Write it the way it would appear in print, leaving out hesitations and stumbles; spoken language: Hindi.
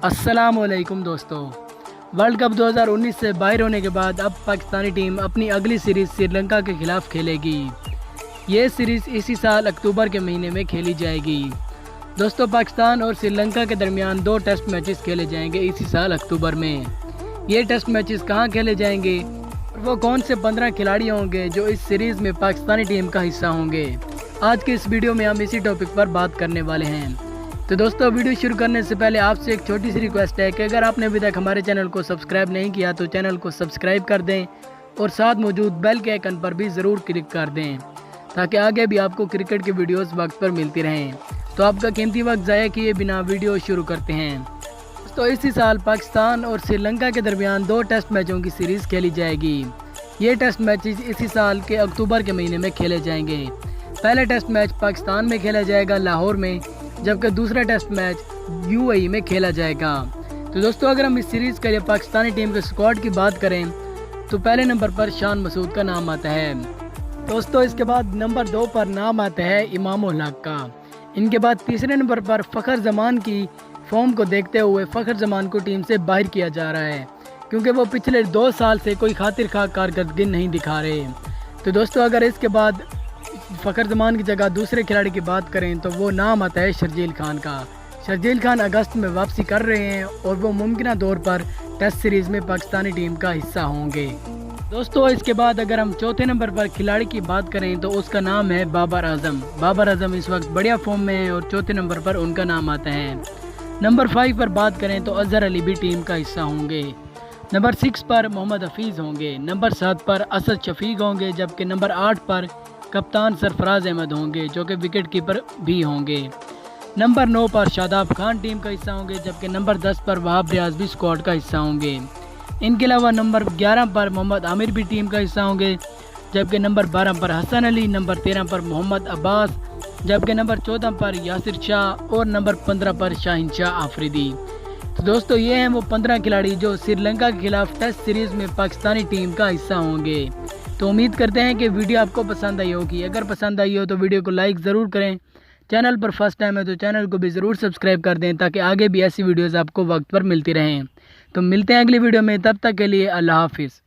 अस्सलामुअलैकुम दोस्तों। वर्ल्ड कप 2019 से बाहर होने के बाद अब पाकिस्तानी टीम अपनी अगली सीरीज़ श्रीलंका के खिलाफ खेलेगी। ये सीरीज़ इसी साल अक्टूबर के महीने में खेली जाएगी। दोस्तों, पाकिस्तान और श्रीलंका के दरमियान 2 टेस्ट मैचेस खेले जाएंगे इसी साल अक्टूबर में। ये टेस्ट मैचेस कहाँ खेले जाएंगे और वो कौन से 15 खिलाड़ी होंगे जो इस सीरीज़ में पाकिस्तानी टीम का हिस्सा होंगे, आज के इस वीडियो में हम इसी टॉपिक पर बात करने वाले हैं। तो दोस्तों, वीडियो शुरू करने से पहले आपसे एक छोटी सी रिक्वेस्ट है कि अगर आपने अभी तक हमारे चैनल को सब्सक्राइब नहीं किया तो चैनल को सब्सक्राइब कर दें और साथ मौजूद बेल के आइकन पर भी ज़रूर क्लिक कर दें ताकि आगे भी आपको क्रिकेट की वीडियोस वक्त पर मिलती रहें। तो आपका कीमती वक्त ज़ाया किए बिना वीडियो शुरू करते हैं। तो इसी साल पाकिस्तान और श्रीलंका के दरमियान 2 टेस्ट मैचों की सीरीज़ खेली जाएगी। ये टेस्ट मैचेस इसी साल के अक्टूबर के महीने में खेले जाएंगे। पहला टेस्ट मैच पाकिस्तान में खेला जाएगा लाहौर में, जबकि दूसरा टेस्ट मैच यूएई में खेला जाएगा। तो दोस्तों, अगर हम इस सीरीज़ के लिए पाकिस्तानी टीम के स्क्वाड की बात करें तो पहले नंबर पर शान मसूद का नाम आता है। दोस्तों, इसके बाद नंबर 2 पर नाम आता है इमाम उल हक का। इनके बाद तीसरे नंबर पर फ़खर जमान की फॉर्म को देखते हुए फ़खर जमान को टीम से बाहर किया जा रहा है, क्योंकि वो पिछले 2 साल से कोई खातिर खा कारकर्दगी नहीं दिखा रहे। तो दोस्तों, अगर इसके बाद फ़खर जमान की जगह दूसरे खिलाड़ी की बात करें तो वो नाम आता है शर्जील खान का। शर्जील खान अगस्त में वापसी कर रहे हैं और वो मुमकिन तौर पर टेस्ट सीरीज़ में पाकिस्तानी टीम का हिस्सा होंगे। दोस्तों, इसके बाद अगर हम चौथे नंबर पर खिलाड़ी की बात करें तो उसका नाम है बाबर आजम। बाबर आजम इस वक्त बढ़िया फॉर्म में है और चौथे नंबर पर उनका नाम आता है। नंबर 5 पर बात करें तो अजहर अली भी टीम का हिस्सा होंगे। नंबर 6 पर मोहम्मद हफीज़ होंगे। नंबर 7 पर असद शफीक होंगे, जबकि नंबर 8 पर कप्तान सरफराज अहमद होंगे जो कि विकेट कीपर भी होंगे। नंबर 9 पर शादाब खान टीम का हिस्सा होंगे, जबकि नंबर 10 पर वहाब रियाज भी स्क्वाड का हिस्सा होंगे। इनके अलावा नंबर 11 पर मोहम्मद आमिर भी टीम का हिस्सा होंगे, जबकि नंबर 12 पर हसन अली, नंबर 13 पर मोहम्मद अब्बास, जबकि नंबर 14 पर यासिर शाह और नंबर 15 पर शाहिन शाह आफरीदी। तो दोस्तों, ये हैं वो 15 खिलाड़ी जो श्रीलंका के खिलाफ टेस्ट सीरीज़ में पाकिस्तानी टीम का हिस्सा होंगे। तो उम्मीद करते हैं कि वीडियो आपको पसंद आई होगी। अगर पसंद आई हो तो वीडियो को लाइक ज़रूर करें। चैनल पर फर्स्ट टाइम है तो चैनल को भी ज़रूर सब्सक्राइब कर दें ताकि आगे भी ऐसी वीडियोज़ आपको वक्त पर मिलती रहें। तो मिलते हैं अगली वीडियो में, तब तक के लिए अल्लाह हाफिज़।